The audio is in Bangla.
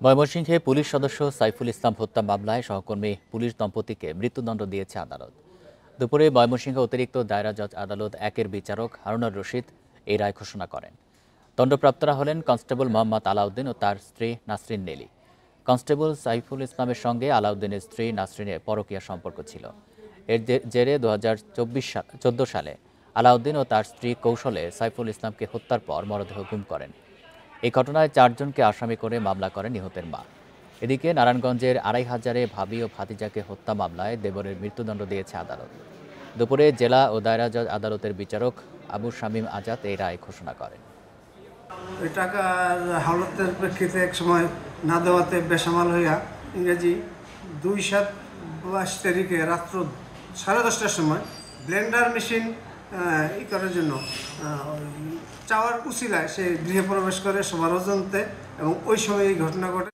ময়মনসিংহে পুলিশ সদস্য সাইফুল ইসলাম হত্যা মামলায় সহকর্মী পুলিশ দম্পতিকে মৃত্যুদণ্ড দিয়েছে আদালত। দুপুরে ময়মনসিংহ অতিরিক্ত দায়রা জজ আদালত 1-এর বিচারক হারুনুর রশিদ এই রায় ঘোষণা করেন। দণ্ডপ্রাপ্তরা হলেন কনস্টেবল মোহাম্মদ আলাউদ্দিন ও তার স্ত্রী নাসরিন নেলি। কনস্টেবল সাইফুল ইসলামের সঙ্গে আলাউদ্দিনের স্ত্রী নাসরিনের পরকীয়া সম্পর্ক ছিল। এর জেরে 2014 সালে আলাউদ্দিন ও তার স্ত্রী কৌশলে সাইফুল ইসলামকে হত্যার পর মরদেহ গুম করেন। এই ঘটনায় 4 জনকে আসামি করে মামলা করেন নিহতের মা। এদিকে নারায়ণগঞ্জের 2,500-এ ভাবি ও ভাতিজাকে হত্যা মামলায় দেবরের মৃত্যুদণ্ড দিয়েছে আদালত। দুপুরে জেলা ও দায়রা জজ আদালতের বিচারক আবু শামীম আজাদ এই রায় ঘোষণা করেন। টাকার হাওলাতের প্রেক্ষিতে এক সময় না দেওয়াতে বেসামাল হইয়া ইংরেজি 2/7/22 তারিখে রাত্র 10:30টার সময় ব্লেন্ডার মেশিন করার জন্য চাওয়ার উছিলায় সে গৃহে প্রবেশ করে সবার অজান্তে, এবং ওই সময় এই ঘটনা ঘটে।